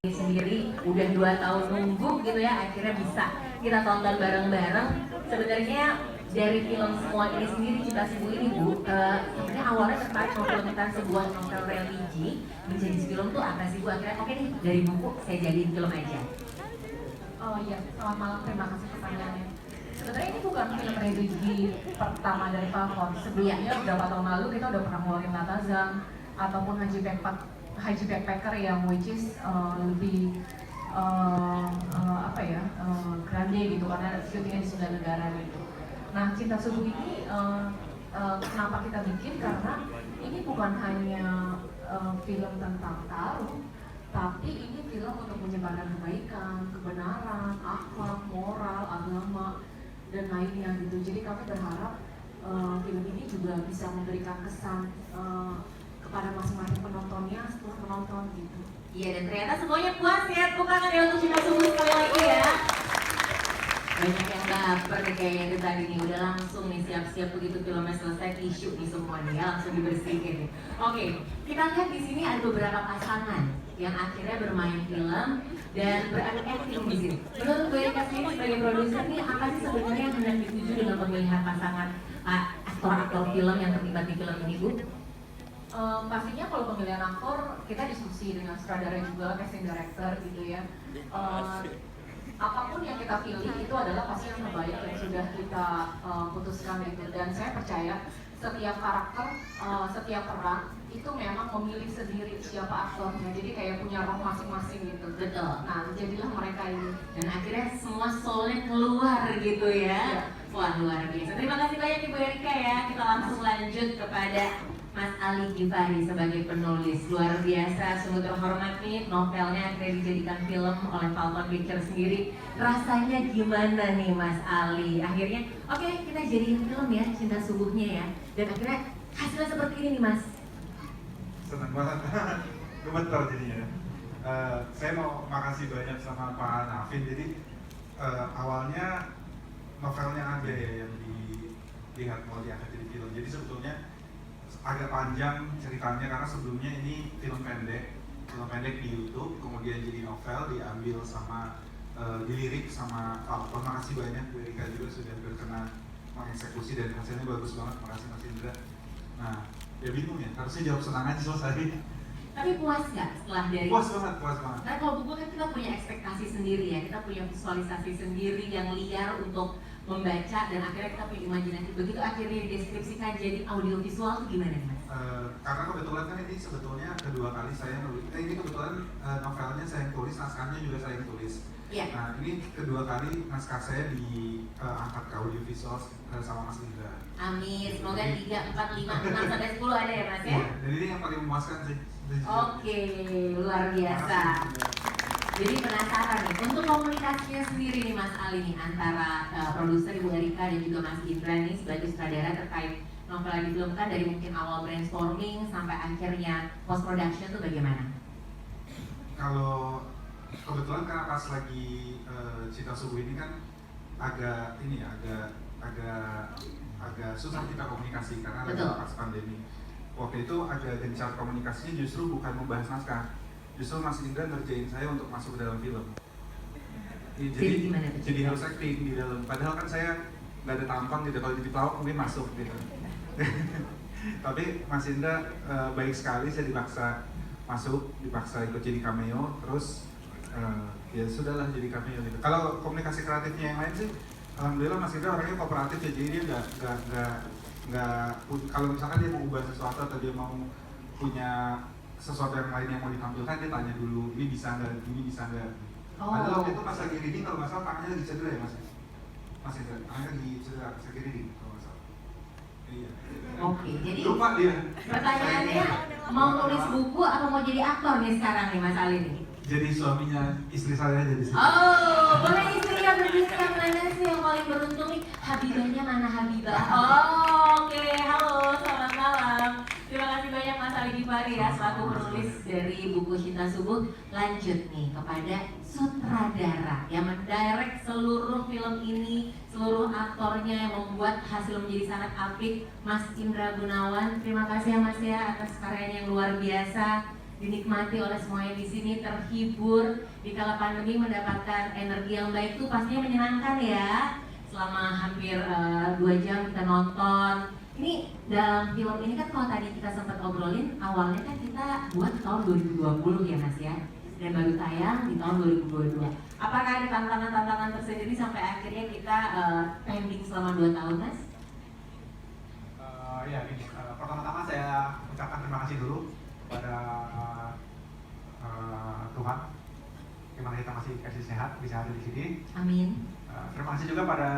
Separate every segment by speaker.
Speaker 1: Sendiri udah 2 tahun nunggu gitu ya, akhirnya bisa kita tonton bareng-bareng. Sebenarnya dari film semua ini sendiri, Cinta Subuh ini Bu, sebenarnya awalnya tertarik memfilmkan sebuah novel religi menjadi film tuh apa sih Bu? Akhirnya oke nih, dari buku saya jadiin film aja.
Speaker 2: Oh iya, selamat malam, terima kasih pertanyaannya. Sebenarnya ini bukan film religi pertama dari Falcon. Sebelumnya beberapa tahun lalu kita udah pernah ngeluarin Latazam ataupun Haji Backpacker yang which is lebih grande gitu karena syutingnya di 9 negara gitu. Nah, Cinta Subuh ini kenapa kita bikin, karena ini bukan hanya film tentang tarung, tapi ini film untuk menyebarkan kebaikan, kebenaran, akhlak, moral, agama, dan lainnya gitu. Jadi kami berharap film ini juga bisa memberikan kesan kepada masing-masing penontonnya setelah menonton gitu.
Speaker 1: Iya, dan ternyata semuanya puas ya, tepuk tangan ya untuk Cinta Subuh sekali lagi ya. Banyak yang baper nih kayaknya dari tadi nih, udah langsung nih siap-siap begitu filmnya selesai, tisu nih semua nih ya, langsung dibersihin nih. Oke, kita lihat di sini ada beberapa pasangan yang akhirnya bermain film dan beradu acting di sini. Menurut Bu Erika sendiri sebagai produser nih, apa sih sebenarnya yang hendak dituju dengan pemilihan pasangan aktor-aktor film yang terlibat di film ini Bu?
Speaker 2: Pastinya kalau pemilihan aktor kita diskusi dengan sutradara juga, casting director gitu ya. Apapun yang kita pilih itu adalah pasti yang terbaik yang sudah kita putuskan gitu. Dan saya percaya setiap karakter, setiap peran itu memang memilih sendiri siapa aktornya. Jadi kayak punya roh masing-masing gitu.
Speaker 1: Betul.
Speaker 2: Nah, jadilah mereka ini.
Speaker 1: Dan akhirnya semua soulnya keluar gitu ya. Wah, luar biasa. Terima kasih banyak Ibu Erika ya. Kita langsung lanjut kepada Mas Ali Gifari sebagai penulis. Luar biasa, sungguh terhormat nih, novelnya akhirnya dijadikan film oleh Falcon Pictures sendiri. Rasanya gimana nih Mas Ali? Akhirnya oke, kita jadiin film ya, Cinta Subuhnya ya. Dan akhirnya hasilnya seperti ini nih Mas.
Speaker 3: Senang banget, gemeter jadinya. Saya mau makasih banyak sama Pak Nafin. Jadi awalnya novelnya ada ya yang dilihat mau diangkat jadi film. Jadi sebetulnya agak panjang ceritanya karena sebelumnya ini film pendek di YouTube, kemudian jadi novel diambil sama dilirik sama Falcon. Makasih banyak Bu Erika juga sudah berkenan mengeksekusi dan hasilnya bagus banget. Makasih Mas Indra. Nah, ya bingung ya, harusnya jawab senang aja selesai.
Speaker 1: Tapi puas nggak setelah dari?
Speaker 3: Puas banget.
Speaker 1: Nah, kalau buku kan kita punya ekspektasi sendiri ya, kita punya visualisasi sendiri yang liar untuk membaca dan akhirnya kita punya imajinasi. Begitu akhirnya dideskripsikan jadi audio visual itu gimana nih Mas?
Speaker 3: Karena kebetulan kan ini sebetulnya kedua kali saya nulis. Ini kebetulan novelnya saya yang tulis, naskahnya juga saya yang tulis.
Speaker 1: Iya.
Speaker 3: Nah, ini kedua kali naskah saya diangkat ke audio visual sama Mas Indra.
Speaker 1: Amin, semoga 3, 4, 5, 6, sampai 10 ada ya Mas ya?
Speaker 3: Iya, dan ini yang paling memuaskan sih.
Speaker 1: Oke, luar biasa. Jadi penasaran nih, untuk komunikasinya sendiri nih Mas Ali nih antara produser Ibu Erika dan juga Mas Indra nih sebagai sutradara terkait novel yang difilmkan dari mungkin awal brainstorming sampai akhirnya post production tuh bagaimana?
Speaker 3: Kalau kebetulan karena pas lagi Cinta Subuh ini kan agak susah kita komunikasi karena lagi pas pandemi. Waktu itu agak gencar komunikasinya justru bukan membahas naskah, justru Mas Indra ngerjain saya untuk masuk ke dalam film. Jadi harus acting di dalam. Padahal kan saya nggak ada tampang gitu, kalau jadi pelawak mungkin masuk gitu. Tapi Mas Indra baik sekali, saya dipaksa masuk, dipaksa ikut jadi cameo, terus ya sudahlah jadi cameo gitu. Kalau komunikasi kreatifnya yang lain sih, alhamdulillah Mas Indra orangnya kooperatif ya, jadi dia nggak kalau misalkan dia mau ubah sesuatu atau dia mau punya sesuatu yang lain yang mau ditampilkan, dia tanya dulu ini bisa nggak. Padahal waktu itu pas lagi reading kalau nggak salah tangannya lagi cedera ya Mas Indra, tangannya lagi cedera pas lagi reading kalau nggak salah. Iya.
Speaker 1: Oke, jadi
Speaker 3: lupa dia.
Speaker 1: Pertanyaannya mau nulis buku atau mau jadi aktor nih sekarang nih Mas Ali nih?
Speaker 3: Jadi suaminya istri saya jadi.
Speaker 1: Oh, boleh istri yang berbisnis yang mana sih yang paling beruntung nih? Habibahnya mana Habibah? Oh, oke. Halo, selamat malam. Terima kasih banyak Mas Ali Gifari ya selaku penulis dari buku Cinta Subuh. Lanjut nih kepada sutradara yang mendirect seluruh film ini, seluruh aktornya yang membuat hasil menjadi sangat apik, Mas Indra Gunawan. Terima kasih ya Mas ya atas karyanya yang luar biasa. dinikmati oleh semuanya di sini, terhibur di kala pandemi, mendapatkan energi yang baik itu pastinya menyenangkan ya. Selama hampir 2 jam kita nonton. Ini dalam film ini kan kalau tadi kita sempat obrolin, awalnya kan kita buat tahun 2020 ya Mas ya, dan baru tayang di tahun 2022. Apakah ada tantangan-tantangan tersendiri sampai akhirnya kita pending selama 2 tahun Mas?
Speaker 4: Ya gini, pertama-tama saya ucapkan terima kasih dulu kepada Tuhan, dimana kita masih kasih sehat, bisa hadir di sini.
Speaker 1: Amin.
Speaker 4: Terima kasih juga pada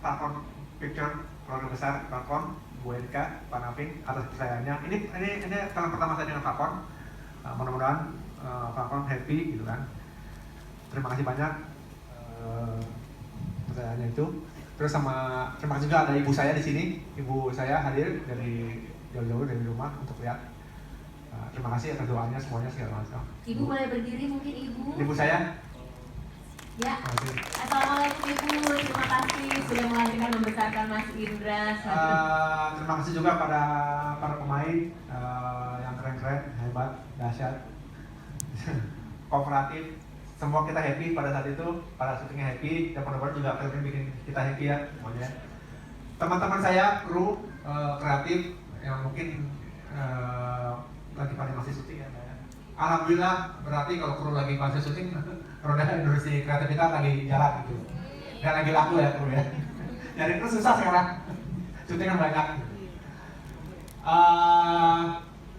Speaker 4: platform Picture, keluarga besar platform, Bu Erika, Pak Nafing atas kepercayaannya. Ini tahun pertama saya dengan platform. Mudah-mudahan platform happy gitu kan. Terima kasih banyak kepercayaannya itu. Terus terima kasih juga ada ibu saya di sini. Ibu saya hadir dari jauh-jauh dari rumah untuk lihat. Terima kasih atas doanya semuanya segala macam.
Speaker 1: Ibu boleh berdiri mungkin Ibu?
Speaker 4: Ibu saya.
Speaker 1: Ya. Assalamualaikum Ibu, terima kasih sudah melahirkan membesarkan Mas Indra.
Speaker 4: Terima kasih juga pada para pemain yang keren-keren, hebat, dahsyat, kooperatif. Semua kita happy pada saat itu, pada syutingnya happy, dan mudah-mudahan juga film ini bikin kita happy ya semuanya. Teman-teman saya, kru kreatif yang mungkin lagi pada masih syuting ya. Alhamdulillah, berarti kalau kru lagi masih syuting, roda industri kreatif kita lagi jalan gitu. Dan lagi laku ya kru ya. Jadi itu susah sekarang, syutingan banyak.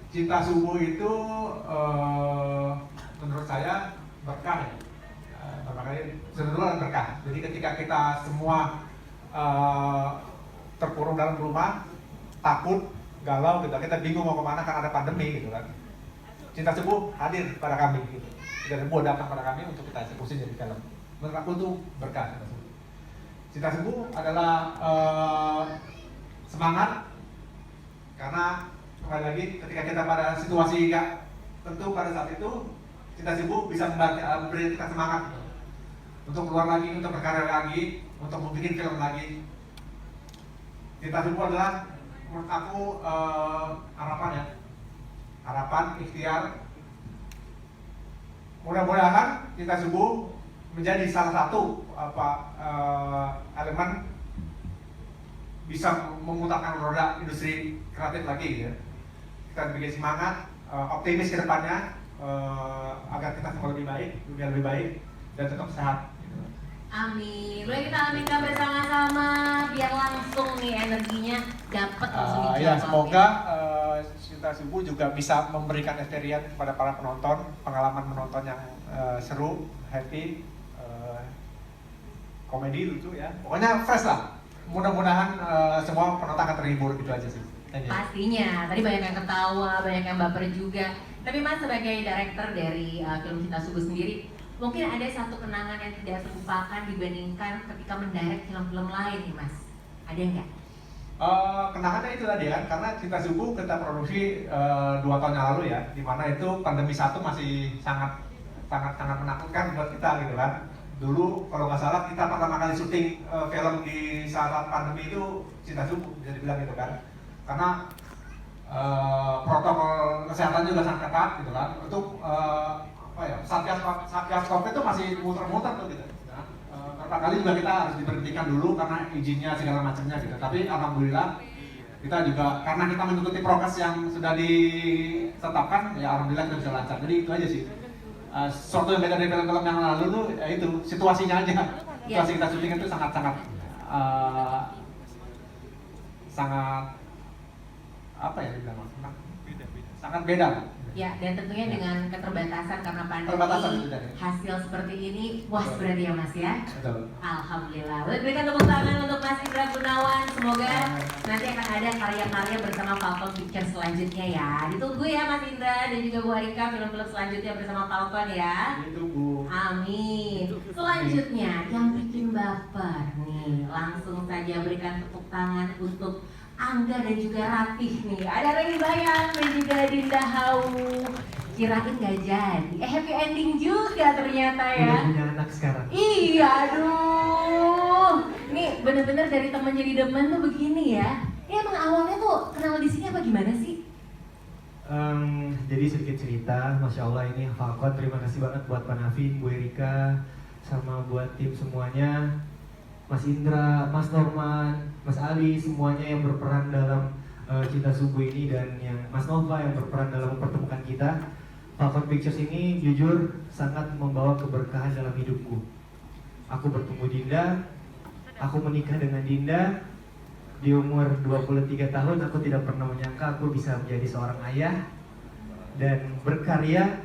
Speaker 4: Cinta Subuh itu menurut saya berkah ya. Sebetulnya berkah. Jadi ketika kita semua terkurung dalam rumah, takut, galau gitu, kita bingung mau kemana karena ada pandemi gitu kan. Cinta Subuh hadir pada kami gitu. Dan Ibu datang pada kami untuk kita eksekusi jadi film. Menurut aku itu berkah Cinta Subuh. Cinta Subuh adalah semangat karena kembali lagi ketika kita pada situasi gak tentu pada saat itu, Cinta Subuh bisa memberi kita semangat gitu. Untuk keluar lagi, untuk berkarya lagi, untuk membuat film lagi. Cinta Subuh adalah menurut aku harapan ya. Harapan, ikhtiar. Mudah-mudahan Cinta Subuh menjadi salah satu elemen bisa memutarkan roda industri kreatif lagi ya. Kita bikin semangat, optimis ke depannya agar kita semua lebih baik, dunia lebih baik dan tetap sehat.
Speaker 1: Amin. Boleh kita aminkan bersama-sama biar langsung nih energinya dapat langsung
Speaker 4: Ya, semoga Cinta Subuh juga bisa memberikan experience kepada para penonton, pengalaman menonton yang seru, happy, komedi, lucu ya. Pokoknya fresh lah. Mudah-mudahan semua penonton akan terhibur gitu aja sih.
Speaker 1: Pastinya. Tadi banyak yang ketawa, banyak yang baper juga. Tapi Mas sebagai director dari film Cinta Subuh sendiri, mungkin ada satu kenangan yang tidak terlupakan dibandingkan ketika mendirect film-film lain nih Mas. Ada nggak?
Speaker 4: Kenangannya itu tadi kan, karena Cinta Subuh kita produksi 2 tahun yang lalu ya, dimana itu pandemi 1 masih sangat menakutkan buat kita gitu kan. Dulu kalau nggak salah kita pertama kali syuting film di saat pandemi itu Cinta Subuh bisa dibilang gitu kan, karena protokol kesehatan juga sangat ketat gitu kan. Untuk Satgas COVID itu masih muter-muter tuh gitu. Beberapa kali juga kita harus diberhentikan dulu karena izinnya segala macamnya gitu. Tapi alhamdulillah kita juga karena kita mengikuti prokes yang sudah ditetapkan, ya alhamdulillah kita bisa lancar. Jadi itu aja sih. Sesuatu yang beda dari film-film yang lalu tuh ya itu situasinya aja. Situasi kita syuting itu sangat apa ya dibilang, sangat beda.
Speaker 1: Ya, dan tentunya dengan keterbatasan karena pandemi,
Speaker 4: Keterbatasan,
Speaker 1: hasil seperti ini puas berarti ya Mas ya?
Speaker 4: Betul.
Speaker 1: Alhamdulillah. Boleh berikan tepuk tangan untuk Mas Indra Gunawan. Semoga nanti akan ada karya-karya bersama Falcon Picture selanjutnya ya. Ditunggu ya Mas Indra dan juga Bu Arika film-film selanjutnya bersama Falcon ya.
Speaker 4: Ditunggu.
Speaker 1: Amin. Selanjutnya yang bikin baper nih, langsung saja berikan tepuk tangan untuk Angga dan juga Ratih nih. Ada Reni Bayang dan juga Dinda Hau. Kirain gak jadi. Happy ending juga ternyata ya.
Speaker 5: Udah punya anak sekarang.
Speaker 1: Iya, aduh. Nih bener-bener dari temen jadi demen tuh begini ya. Ini emang awalnya tuh kenal di sini apa gimana sih?
Speaker 4: Jadi sedikit cerita, Masya Allah ini Falcon, terima kasih banget buat Pak Navin, Bu Erika, sama buat tim semuanya, Mas Indra, Mas Norman, Mas Ali, semuanya yang berperan dalam Cinta Subuh ini, dan yang Mas Nova yang berperan dalam mempertemukan kita. Falcon Pictures ini jujur sangat membawa keberkahan dalam hidupku. Aku bertemu Dinda, aku menikah dengan Dinda. Di umur 23 tahun aku tidak pernah menyangka aku bisa menjadi seorang ayah dan berkarya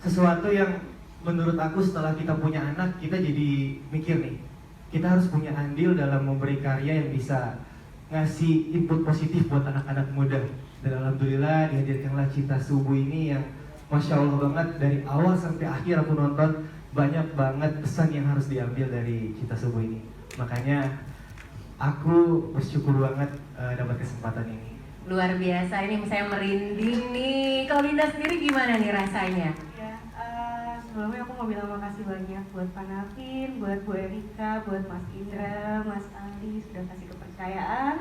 Speaker 4: sesuatu yang menurut aku setelah kita punya anak, kita jadi mikir nih, kita harus punya andil dalam memberi karya yang bisa ngasih input positif buat anak-anak muda. Dan alhamdulillah dihadirkanlah Cinta Subuh ini yang Masya Allah banget, dari awal sampai akhir aku nonton banyak banget pesan yang harus diambil dari Cinta Subuh ini. Makanya aku bersyukur banget dapat kesempatan ini.
Speaker 1: Luar biasa, ini saya merinding nih. Kalau Dinda sendiri gimana nih rasanya?
Speaker 5: Ya, sebelumnya aku mau bilang makasih banyak buat Pak Navin, buat Bu Erika, buat Mas Indra, Mas Ali sudah kasih kepercayaan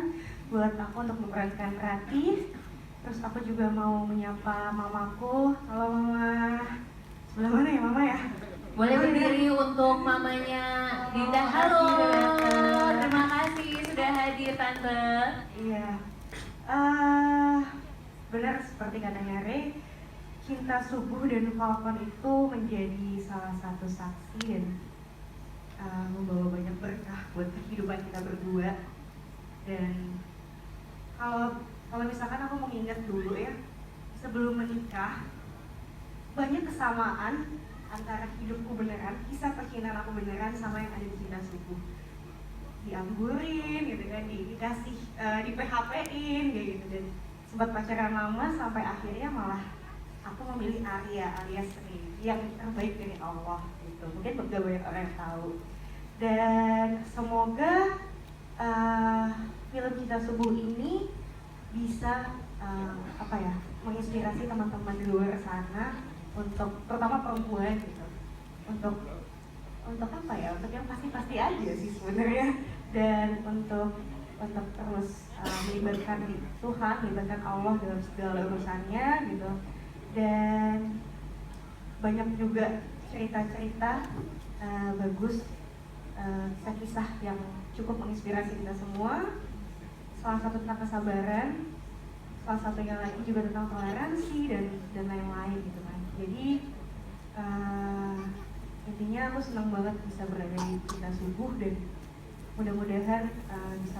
Speaker 5: buat aku untuk memerankan Rati. Terus aku juga mau menyapa mamaku. Halo Mama. Sebelah mana ya Mama ya?
Speaker 1: Boleh berdiri untuk mamanya Dinda. Halo, terima kasih sudah hadir Tante.
Speaker 5: Iya. Benar seperti katanya Rey, Cinta Subuh dan Falcon itu menjadi salah satu saksi dan membawa banyak berkah buat kehidupan kita berdua. Dan kalau misalkan aku mengingat dulu ya, sebelum menikah banyak kesamaan antara hidupku beneran, kisah percintaan aku beneran sama yang ada di Cinta Subuh. Dianggurin gitu kan, dikasih, di PHP-in kayak gitu, dan sempat pacaran lama sampai akhirnya malah aku memilih Arya alias Sri yang terbaik dari Allah gitu. Mungkin gak banyak orang yang tahu. Dan semoga film Cinta Subuh ini bisa menginspirasi teman-teman di luar sana, untuk terutama perempuan gitu, untuk apa ya, untuk yang pasti aja sih sebenarnya, dan untuk terus melibatkan Tuhan, melibatkan Allah dalam segala urusannya gitu. Dan banyak juga cerita-cerita bagus, kisah-kisah yang cukup menginspirasi kita semua. Salah satu tentang kesabaran, salah satunya lagi juga tentang toleransi dan lain-lain gitu kan. Jadi intinya aku senang banget bisa berada di Cinta Subuh, dan mudah-mudahan bisa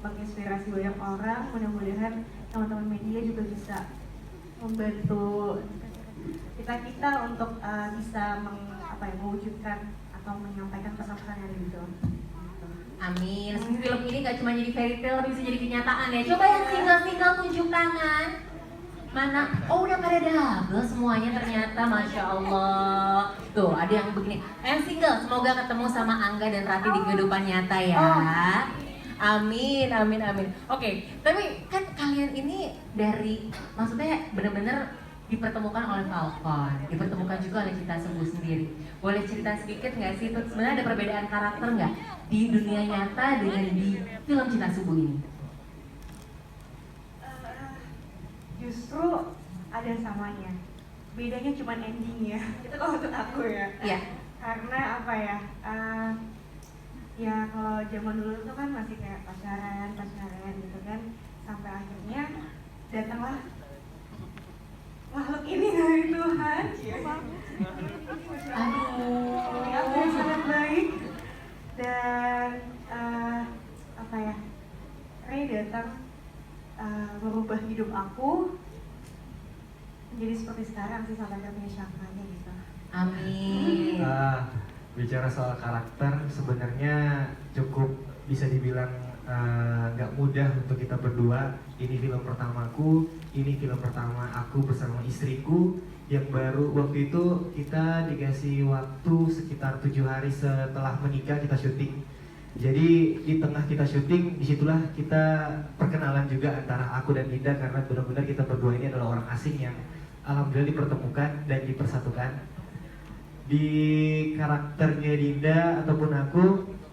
Speaker 5: menginspirasi banyak orang. Mudah-mudahan teman-teman media juga bisa membantu kita untuk bisa mewujudkan atau menyampaikan pesan-pesan yang ada di film.
Speaker 1: Amin. Film ini gak cuma jadi fairy tale, tapi bisa jadi kenyataan ya. Coba yang single-single tunjuk tangan. Mana? Oh, udah pada double semuanya ternyata, Masya Allah. Tuh, ada yang begini. Yang single, semoga ketemu sama Angga dan Rati di kehidupan nyata ya. Amin, amin, amin. Oke, tapi kan kalian ini dari, maksudnya bener-bener dipertemukan oleh Falcon, dipertemukan juga oleh Cinta Subuh sendiri. Boleh cerita sedikit nggak sih, tuh sebenarnya ada perbedaan karakter nggak di dunia nyata dengan di film Cinta Subuh ini?
Speaker 5: Justru ada samanya, bedanya cuma endingnya. Itu kalau untuk aku ya.
Speaker 1: Iya.
Speaker 5: Karena apa ya? Ya kalau zaman dulu tuh kan masih kayak pacaran gitu kan, sampai akhirnya datanglah makhluk ini dari Tuhan.
Speaker 1: Aduh.
Speaker 5: Aku yang sangat baik, dan Ray datang merubah hidup aku menjadi seperti sekarang sih, sampai gak punya siapanya gitu.
Speaker 1: Amin.
Speaker 4: Bicara soal karakter, sebenarnya cukup bisa dibilang nggak mudah untuk kita berdua. Ini film pertamaku, ini film pertama aku bersama istriku yang baru. Waktu itu kita dikasih waktu sekitar 7 hari setelah menikah kita syuting. Jadi di tengah kita syuting, disitulah kita perkenalan juga antara aku dan Dinda, karena benar-benar kita berdua ini adalah orang asing yang alhamdulillah dipertemukan dan dipersatukan. Di karakternya Dinda ataupun aku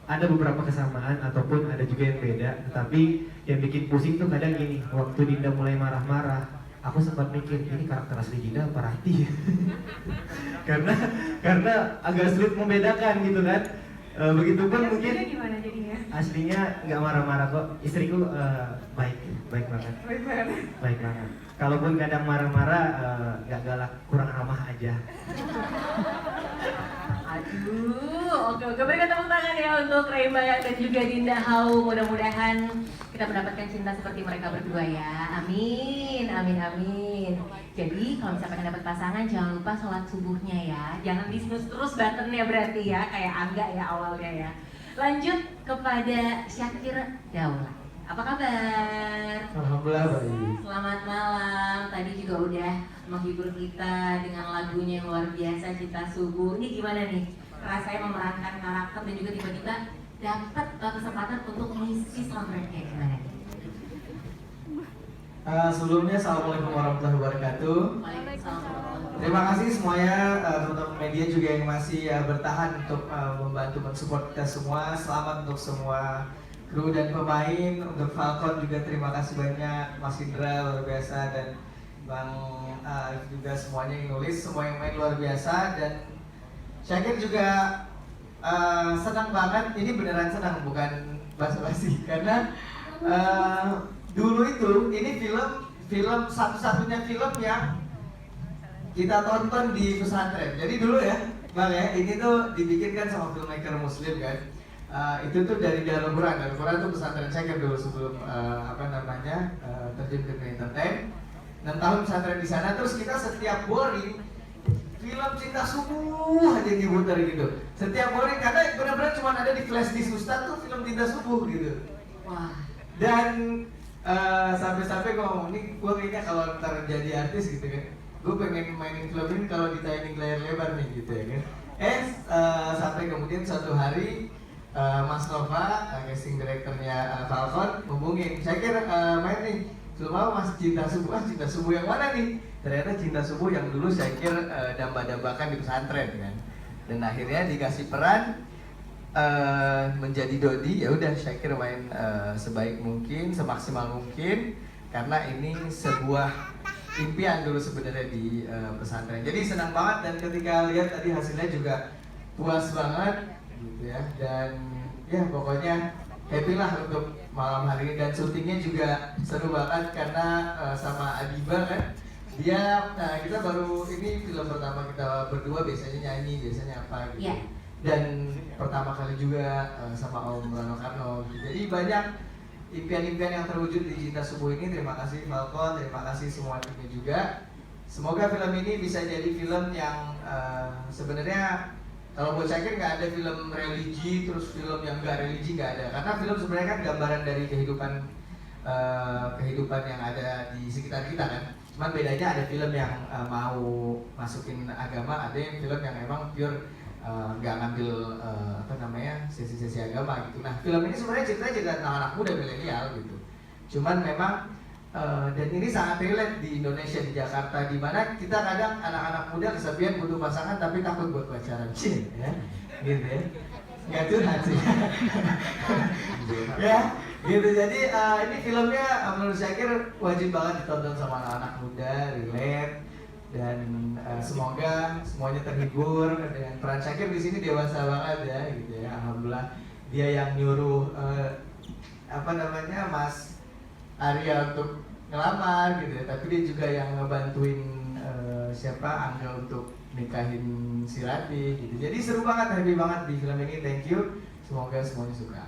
Speaker 4: ada beberapa kesamaan ataupun ada juga yang beda, tetapi yang bikin pusing tuh kadang gini, waktu Dinda mulai marah-marah
Speaker 6: aku sempat mikir ini karakter asli Dinda apa Rati. karena agak sulit membedakan gitu kan. Begitupun
Speaker 5: Tapi
Speaker 6: mungkin
Speaker 5: aslinya gimana jadinya?
Speaker 6: aslinya nggak marah-marah kok. Istriku baik banget.
Speaker 5: Baik banget.
Speaker 6: Baik banget. Kalaupun kadang marah-marah nggak galak, kurang ramah aja.
Speaker 1: Aduh, oke, berikan tepuk tangan ya untuk Reima dan juga Dinda Hau. Mudah-mudahan kita mendapatkan cinta seperti mereka berdua ya. Amin, amin, amin. Jadi kalau misalkan dapat pasangan jangan lupa sholat subuhnya ya. Jangan di-snooze terus buttonnya berarti ya, kayak Angga ya awalnya ya. Lanjut kepada Syakir Daula. Apa kabar?
Speaker 7: Alhamdulillah baik.
Speaker 1: Selamat malam. Tadi juga udah menghibur kita dengan lagunya yang luar biasa, Cinta Subuh. Ini gimana nih? Rasanya memerankan karakter dan juga tiba-tiba dapat kesempatan untuk mengisi soundtracknya, gimana nih?
Speaker 7: Sebelumnya assalamualaikum warahmatullahi wabarakatuh.
Speaker 1: Waalaikumsalam.
Speaker 7: Terima kasih semuanya teman-teman media juga yang masih bertahan untuk membantu mensupport kita semua. Selamat untuk semua kru dan pemain. Untuk Falcon juga terima kasih banyak, Mas Indra luar biasa, dan Bang Arif juga, semuanya yang nulis, semua yang main luar biasa. Dan Syakir juga senang banget, ini beneran senang bukan basa-basi, karena dulu itu ini film satu-satunya film yang kita tonton di pesantren. Jadi dulu ya Bang ya, ini tuh dibikinkan sama filmmaker muslim kan. Itu tuh dari Darul Quran. Darul Quran tuh pesantren Syakir dulu sebelum terjun ke entertain. 6 tahun pesantren di sana, terus kita setiap boring film Cinta Subuh aja diputar gitu. Setiap boring karena benar-benar cuma ada di flash disk Ustadz tuh film Cinta Subuh gitu.
Speaker 1: Wah.
Speaker 7: Dan sampai-sampai gue ngomong, ini gue kayaknya kalau ntar jadi artis gitu kan, gue pengen mainin film ini kalau ditayangin layar lebar nih gitu ya kan. Sampai kemudian suatu hari Mas Nova, casting directornya Falcon, hubungin, Syakir main nih film apa Mas? Cinta Subuh. Cinta Subuh yang mana nih? Ternyata Cinta Subuh yang dulu Syakir damba-dambakan di pesantren kan. Dan akhirnya dikasih peran menjadi Dodi. Ya udah, Syakir main sebaik mungkin, semaksimal mungkin, karena ini sebuah impian dulu sebenarnya di pesantren. Jadi senang banget, dan ketika lihat tadi hasilnya juga puas banget gitu ya. Dan ya pokoknya happy lah untuk malam hari ini, dan syutingnya juga seru banget karena sama Adiba kan. Dia, kita baru, ini film pertama kita berdua, biasanya nyanyi, biasanya apa gitu.
Speaker 1: Yeah.
Speaker 7: Dan pertama kali juga sama Om Rano Karno. Jadi banyak impian-impian yang terwujud di Cinta Subuh ini. Terima kasih Falcon, terima kasih semua timnya juga. Semoga film ini bisa jadi film yang sebenarnya kalau buat Syakir nggak ada film religi terus film yang nggak religi, nggak ada. Karena film sebenarnya kan gambaran dari kehidupan yang ada di sekitar kita kan. Cuman bedanya ada film yang mau masukin agama, ada yang film yang emang pure nggak ngambil sesi-sesi agama gitu. Nah film ini sebenarnya ceritanya tentang anak muda milenial gitu. Cuman memang dan ini sangat relate di Indonesia, di Jakarta, di mana kita kadang anak-anak muda kesepian butuh pasangan tapi takut buat pacaran, ya, gitu ya. Nggak curhat sih. Ya, gitu. Jadi ini filmnya menurut Syakir wajib banget ditonton sama anak-anak muda, relate, dan semoga semuanya terhibur dengan peran Syakir di sini. Dewasa banget ya, gitu ya. Alhamdulillah dia yang nyuruh Mas Arya untuk ngelamar gitu ya, tapi dia juga yang ngebantuin Angga untuk nikahin si Rati gitu. Jadi seru banget, happy banget di film ini. Thank you, semoga semuanya suka.